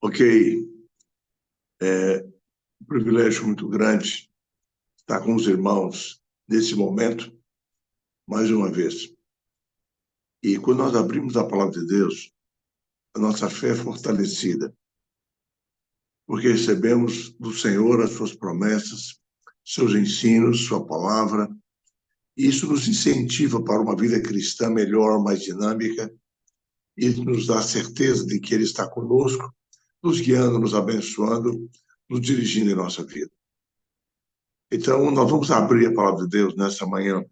Ok, um privilégio muito grande estar com os irmãos nesse momento, mais uma vez. E quando nós abrimos a palavra de Deus, a nossa fé é fortalecida, porque recebemos do Senhor as suas promessas, seus ensinos, sua palavra, e isso nos incentiva para uma vida cristã melhor, mais dinâmica, e nos dá a certeza de que Ele está conosco, nos guiando, nos abençoando, nos dirigindo em nossa vida. Então, nós vamos abrir a palavra de Deus nessa manhã,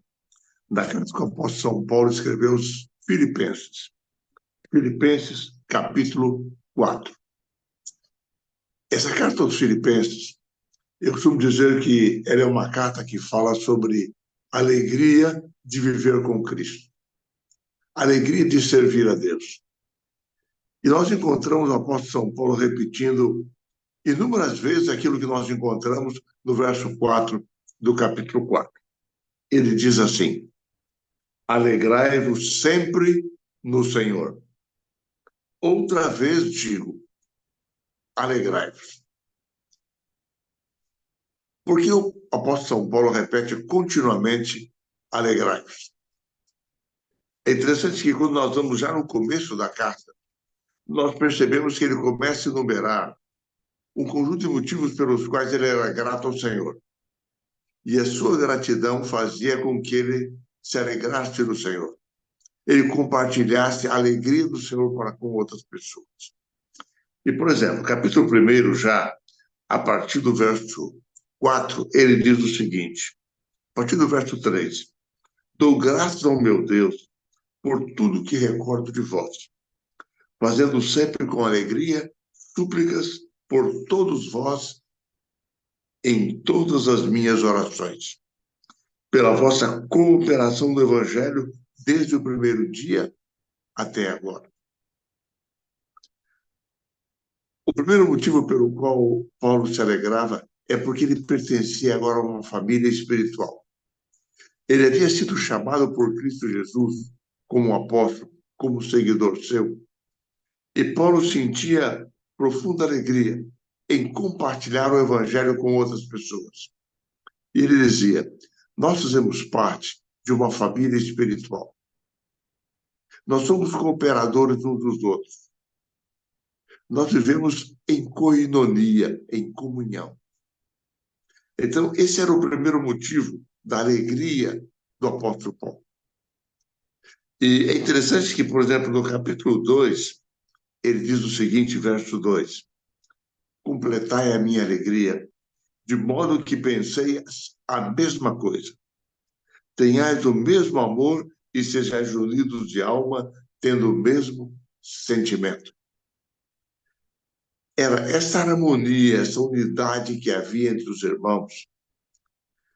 da carta que o apóstolo São Paulo escreveu aos Filipenses. Filipenses, capítulo 4. Essa carta aos Filipenses, eu costumo dizer que ela é uma carta que fala sobre a alegria de viver com Cristo, a alegria de servir a Deus. E nós encontramos o apóstolo São Paulo repetindo inúmeras vezes aquilo que nós encontramos no verso 4 do capítulo 4. Ele diz assim: alegrai-vos sempre no Senhor. Outra vez digo, alegrai-vos. Porque o apóstolo São Paulo repete continuamente, alegrai-vos. É interessante que quando nós vamos já no começo da carta, nós percebemos que ele começa a enumerar um conjunto de motivos pelos quais ele era grato ao Senhor. E a sua gratidão fazia com que ele se alegrasse no Senhor. Ele compartilhasse a alegria do Senhor para com outras pessoas. E, por exemplo, capítulo 1 já, a partir do verso 4, ele diz o seguinte, a partir do verso 3, dou graças ao meu Deus por tudo que recordo de vós, fazendo sempre com alegria súplicas por todos vós em todas as minhas orações, pela vossa cooperação no Evangelho desde o primeiro dia até agora. O primeiro motivo pelo qual Paulo se alegrava é porque ele pertencia agora a uma família espiritual. Ele havia sido chamado por Cristo Jesus como apóstolo, como seguidor seu. E Paulo sentia profunda alegria em compartilhar o evangelho com outras pessoas. E ele dizia, nós fazemos parte de uma família espiritual. Nós somos cooperadores uns dos outros. Nós vivemos em coinonia, em comunhão. Então, esse era o primeiro motivo da alegria do apóstolo Paulo. E é interessante que, por exemplo, no capítulo 2, ele diz o seguinte, verso 2, completai a minha alegria, de modo que pensei a mesma coisa. Tenhais o mesmo amor e sejais unidos de alma, tendo o mesmo sentimento. Era essa harmonia, essa unidade que havia entre os irmãos,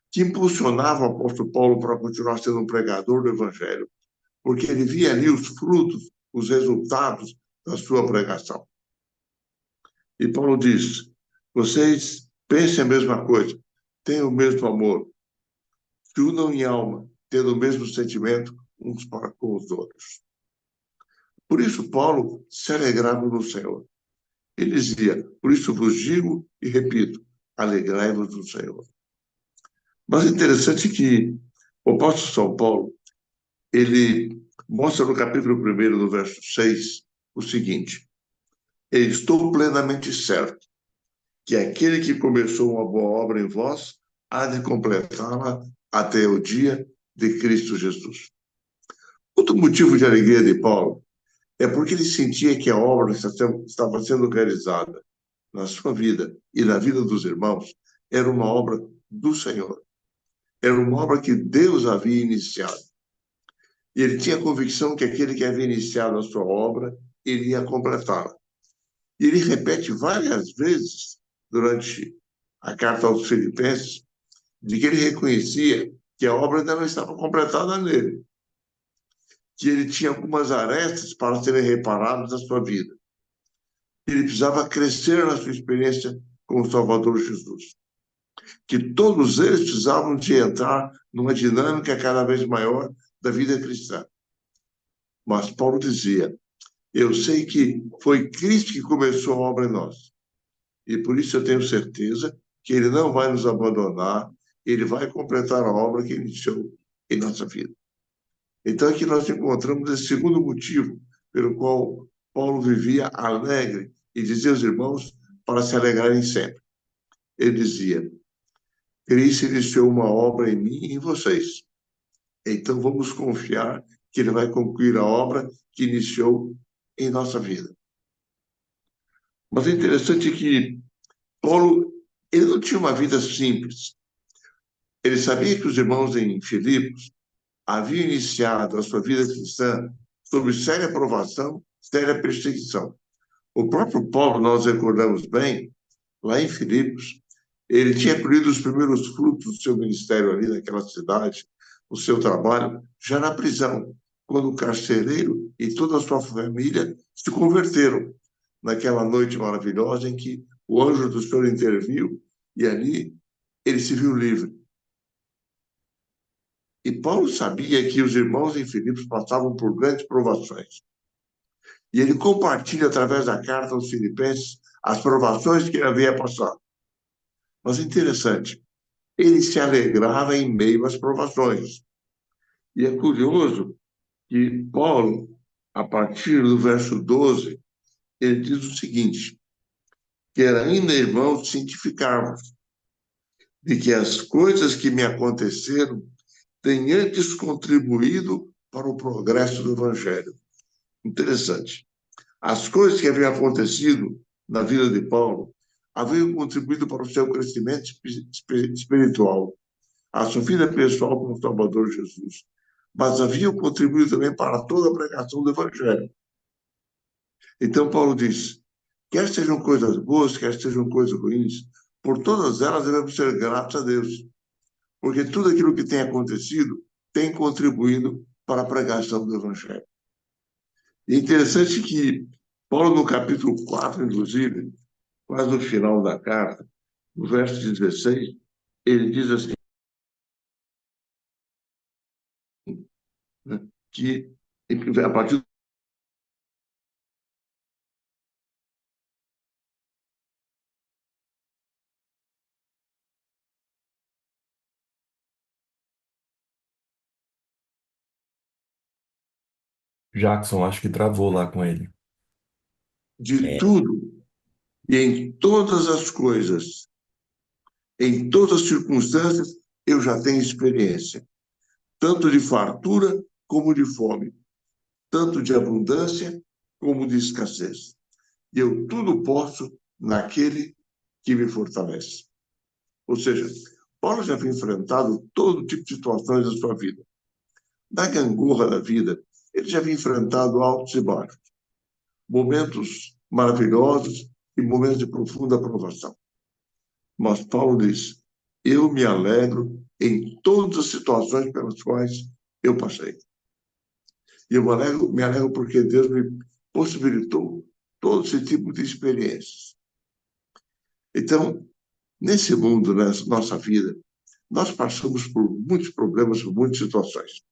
que impulsionava o apóstolo Paulo para continuar sendo um pregador do evangelho, porque ele via ali os frutos, os resultados da sua pregação. E Paulo diz, vocês pensem a mesma coisa, tenham o mesmo amor, se unam em alma, tendo o mesmo sentimento uns para com os outros. Por isso Paulo se alegrava no Senhor. Ele dizia, por isso vos digo e repito, alegrai-vos no Senhor. Mas é interessante que o apóstolo São Paulo, ele mostra no capítulo 1, no verso 6, o seguinte, estou plenamente certo que aquele que começou uma boa obra em vós há de completá-la até o dia de Cristo Jesus. Outro motivo de alegria de Paulo é porque ele sentia que a obra estava sendo realizada na sua vida e na vida dos irmãos, era uma obra do Senhor. Era uma obra que Deus havia iniciado. E ele tinha a convicção que aquele que havia iniciado a sua obra, ele ia completá-la. E ele repete várias vezes durante a carta aos Filipenses, de que ele reconhecia que a obra ainda não estava completada nele, que ele tinha algumas arestas para serem reparadas na sua vida. Ele precisava crescer na sua experiência com o Salvador Jesus. Que todos eles precisavam de entrar numa dinâmica cada vez maior da vida cristã. Mas Paulo dizia, Eu sei que foi Cristo que começou a obra em nós. E por isso eu tenho certeza que ele não vai nos abandonar, ele vai completar a obra que iniciou em nossa vida. Então aqui nós encontramos esse segundo motivo pelo qual Paulo vivia alegre e dizia aos irmãos para se alegrarem sempre. Ele dizia: Cristo iniciou uma obra em mim e em vocês. Então vamos confiar que ele vai concluir a obra que iniciou em nossa vida. Mas é interessante que Paulo, ele não tinha uma vida simples. Ele sabia que os irmãos em Filipos haviam iniciado a sua vida cristã sob séria provação, séria perseguição. O próprio Paulo, nós recordamos bem, lá em Filipos, ele tinha colhido os primeiros frutos do seu ministério ali naquela cidade, o seu trabalho, já na prisão, quando o carcereiro e toda a sua família se converteram naquela noite maravilhosa em que o anjo do Senhor interviu e ali ele se viu livre. E Paulo sabia que os irmãos em Filipos passavam por grandes provações. E ele compartilha através da carta aos Filipenses as provações que ele havia passado. Mas interessante, ele se alegrava em meio às provações. E é curioso que Paulo, a partir do verso 12, ele diz o seguinte: quero ainda, irmãos, cientificarmos de que as coisas que me aconteceram têm antes contribuído para o progresso do Evangelho. Interessante. As coisas que haviam acontecido na vida de Paulo haviam contribuído para o seu crescimento espiritual, a sua vida pessoal com o Salvador Jesus, mas haviam contribuído também para toda a pregação do Evangelho. Então, Paulo diz: quer sejam coisas boas, quer sejam coisas ruins, por todas elas devemos ser gratos a Deus, porque tudo aquilo que tem acontecido tem contribuído para a pregação do Evangelho. E é interessante que Paulo, no capítulo 4, inclusive, quase no final da carta, no verso 16, ele diz assim, né, que a partir Jackson, acho que travou lá com ele. de tudo e em todas as coisas, em todas as circunstâncias, eu já tenho experiência, tanto de fartura como de fome, tanto de abundância como de escassez. E eu tudo posso naquele que me fortalece. Ou seja, Paulo já havia enfrentado todo tipo de situações da sua vida. Na gangorra da vida, ele já havia enfrentado altos e baixos, momentos maravilhosos e momentos de profunda provação. Mas Paulo diz: eu me alegro em todas as situações pelas quais eu passei. E eu me alegro porque Deus me possibilitou todo esse tipo de experiências. Então, nesse mundo, nessa nossa vida, nós passamos por muitos problemas, por muitas situações.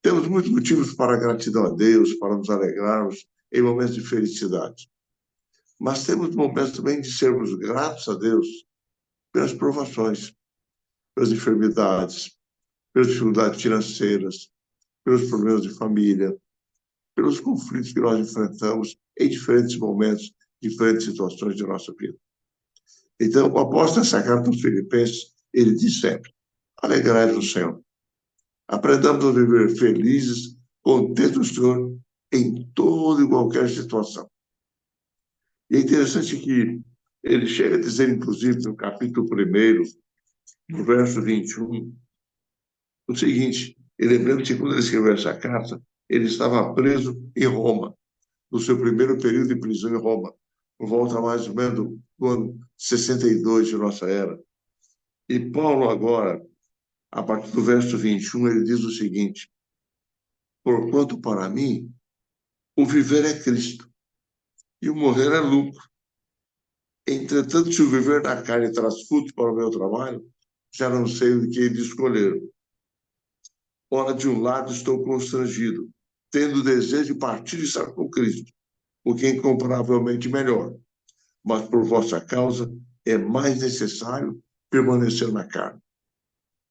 Temos muitos motivos para gratidão a Deus, para nos alegrarmos em momentos de felicidade. Mas temos momentos também de sermos gratos a Deus pelas provações, pelas enfermidades, pelas dificuldades financeiras, pelos problemas de família, pelos conflitos que nós enfrentamos em diferentes momentos, diferentes situações de nossa vida. Então, o apóstolo nessa carta aos Filipenses, ele diz sempre: alegrai-vos no Senhor. Aprendamos a viver felizes, contentes do Senhor em toda e qualquer situação. E é interessante que ele chega a dizer, inclusive, no capítulo 1, no verso 21, o seguinte: ele lembra que quando ele escreveu essa carta, ele estava preso em Roma, no seu primeiro período de prisão em Roma, por volta mais ou menos do ano 62 de nossa era. E Paulo agora, a partir do verso 21, ele diz o seguinte: porquanto para mim o viver é Cristo e o morrer é lucro. Entretanto, se o viver na carne traz fruto para o meu trabalho, já não sei o que de escolher. Ora, de um lado estou constrangido, tendo o desejo de partir e estar com Cristo, o que é incomparavelmente melhor. Mas por vossa causa é mais necessário permanecer na carne.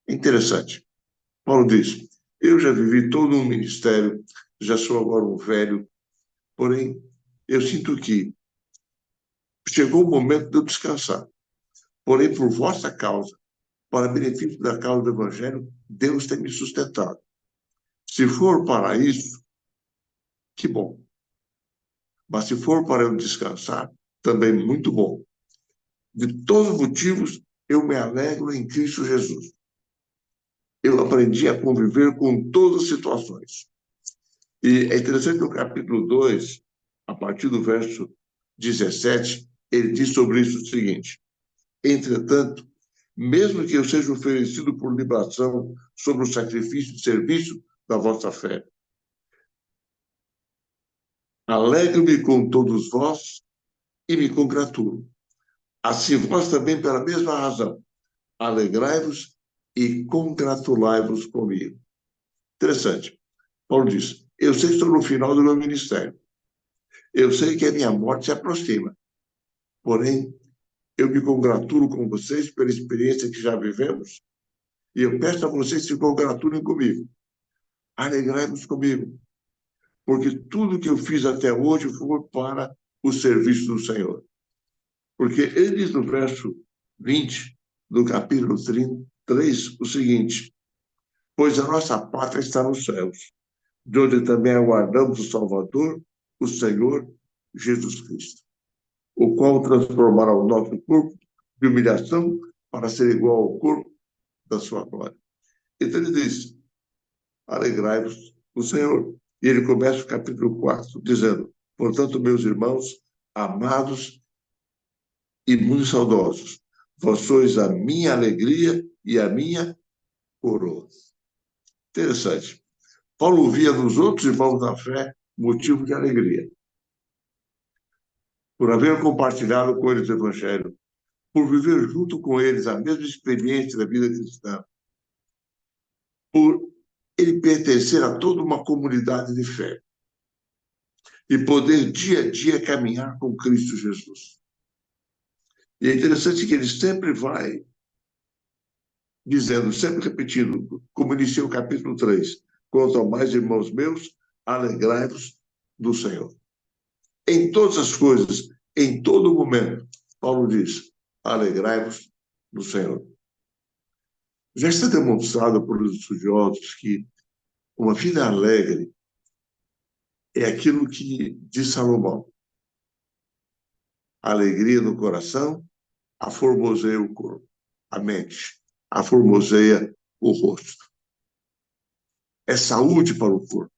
Interessante. Paulo diz: eu já vivi todo um ministério, já sou agora um velho, porém, eu sinto que chegou o momento de eu descansar. Porém, por vossa causa, para benefício da causa do Evangelho, Deus tem me sustentado. Se for para isso, que bom. Mas se for para eu descansar, também muito bom. De todos os motivos, eu me alegro em Cristo Jesus. Eu aprendi a conviver com todas as situações. E é interessante que no capítulo 2, a partir do verso 17, ele diz sobre isso o seguinte: entretanto, mesmo que eu seja oferecido por libação sobre o sacrifício de serviço da vossa fé, alegro-me com todos vós e me congratulo. Assim vós também, pela mesma razão, alegrai-vos e congratulai-vos comigo. Interessante. Paulo diz: eu sei que estou no final do meu ministério. Eu sei que a minha morte se aproxima. Porém, eu me congratulo com vocês pela experiência que já vivemos e eu peço a vocês que se congratulem comigo. Alegrai-vos comigo, porque tudo que eu fiz até hoje foi para o serviço do Senhor. Porque ele diz no verso 20 do capítulo 33 o seguinte: pois a nossa pátria está nos céus, de onde também aguardamos o Salvador, o Senhor Jesus Cristo, o qual transformará o nosso corpo de humilhação para ser igual ao corpo da sua glória. Então ele diz: alegrai-vos o Senhor. E ele começa o capítulo 4, dizendo: portanto, meus irmãos, amados e muito saudosos, vós sois a minha alegria e a minha coroa. Interessante. Paulo via nos outros irmãos da fé motivo de alegria, por haver compartilhado com eles o Evangelho, por viver junto com eles a mesma experiência da vida cristã, por ele pertencer a toda uma comunidade de fé e poder dia a dia caminhar com Cristo Jesus. E é interessante que ele sempre vai dizendo, sempre repetindo, como iniciou o capítulo 3, quanto ao mais, irmãos meus, alegrai-vos do Senhor. Em todas as coisas, em todo momento, Paulo diz, alegrai-vos do Senhor. Já está demonstrado por estudiosos que uma vida alegre é aquilo que diz Salomão: a alegria no coração aformoseia o corpo, a mente, aformoseia o rosto. É saúde para o corpo.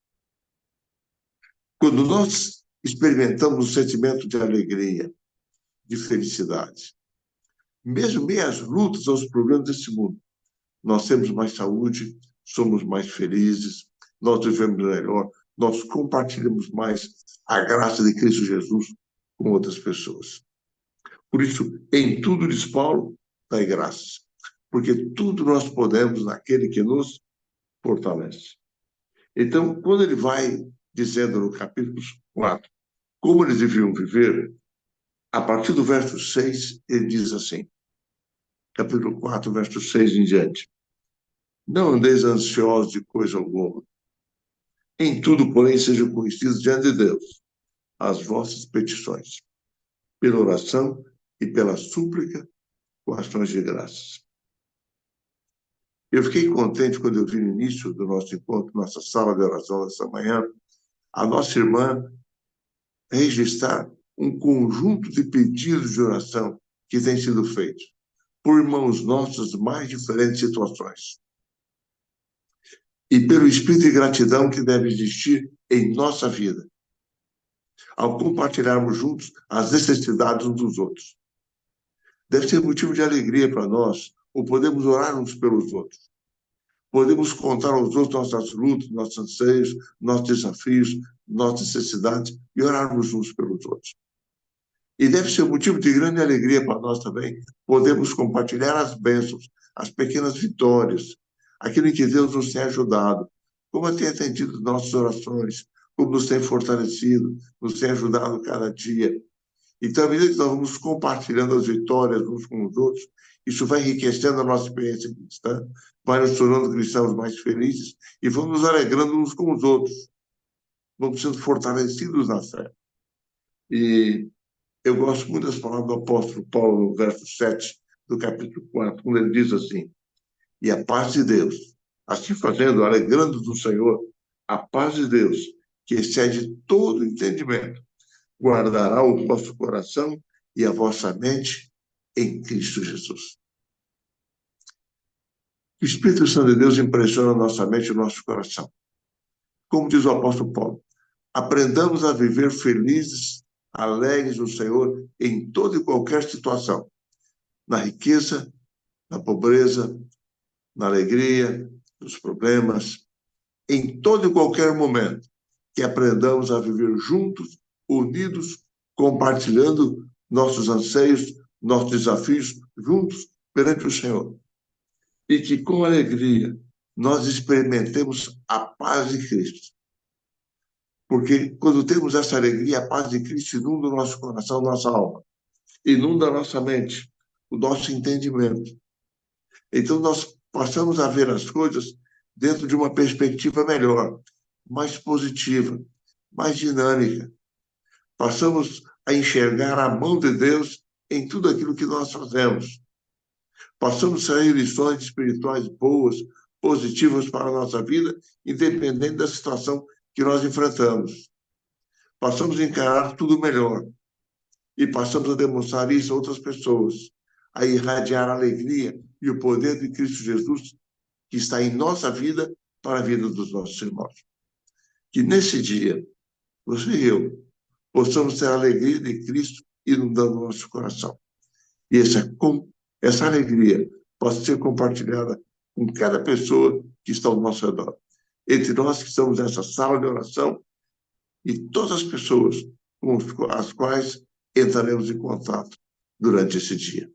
Quando nós experimentamos o sentimento de alegria, de felicidade, mesmo meio às lutas, aos problemas desse mundo, nós temos mais saúde, somos mais felizes, nós vivemos melhor, nós compartilhamos mais a graça de Cristo Jesus com outras pessoas. Por isso, em tudo, diz Paulo, dai graças, porque tudo nós podemos naquele que nos fortalece. Então, quando ele vai dizendo no capítulo 4 como eles deviam viver, a partir do verso 6, ele diz assim, capítulo 4, verso 6 em diante: não andeis ansiosos de coisa alguma, em tudo, porém, sejam conhecidos diante de Deus as vossas petições, pela oração e pela súplica com ações de graças. Eu fiquei contente quando eu vi no início do nosso encontro, nossa sala de oração essa manhã, a nossa irmã registrar um conjunto de pedidos de oração que têm sido feitos por irmãos nossos de mais diferentes situações. E pelo espírito de gratidão que deve existir em nossa vida, ao compartilharmos juntos as necessidades uns dos outros. Deve ser motivo de alegria para nós, ou podemos orar uns pelos outros. Podemos contar aos outros nossas lutas, nossos anseios, nossos desafios, nossas necessidades e orarmos uns pelos outros. E deve ser motivo de grande alegria para nós também. Podemos compartilhar as bênçãos, as pequenas vitórias, aquilo em que Deus nos tem ajudado, como tem atendido nossas orações, como nos tem fortalecido, nos tem ajudado cada dia. Então, à medida que nós vamos compartilhando as vitórias uns com os outros, isso vai enriquecendo a nossa experiência cristã, vai nos tornando cristãos mais felizes e vamos nos alegrando uns com os outros, vamos sendo fortalecidos na fé. E eu gosto muito das palavras do apóstolo Paulo, no verso 7 do capítulo 4, quando ele diz assim: e a paz de Deus, assim fazendo, alegrando do Senhor, a paz de Deus, que excede todo entendimento, guardará o vosso coração e a vossa mente em Cristo Jesus. O Espírito Santo de Deus impressiona a nossa mente e o nosso coração. Como diz o apóstolo Paulo, aprendamos a viver felizes, alegres no Senhor em toda e qualquer situação, na riqueza, na pobreza, na alegria, nos problemas, em todo e qualquer momento, que aprendamos a viver juntos, unidos, compartilhando nossos anseios, nossos desafios, juntos perante o Senhor. E que, com alegria, nós experimentemos a paz de Cristo. Porque quando temos essa alegria, a paz de Cristo inunda o nosso coração, nossa alma, inunda a nossa mente, o nosso entendimento. Então, nós passamos a ver as coisas dentro de uma perspectiva melhor, mais positiva, mais dinâmica. Passamos a enxergar a mão de Deus em tudo aquilo que nós fazemos. Passamos a sair lições espirituais boas, positivas para a nossa vida, independente da situação que nós enfrentamos. Passamos a encarar tudo melhor e passamos a demonstrar isso a outras pessoas, a irradiar a alegria e o poder de Cristo Jesus que está em nossa vida para a vida dos nossos irmãos. Que nesse dia, você e eu, possamos ter a alegria de Cristo inundando o nosso coração. E essa alegria possa ser compartilhada com cada pessoa que está ao nosso redor. Entre nós que estamos nessa sala de oração e todas as pessoas com as quais entraremos em contato durante esse dia.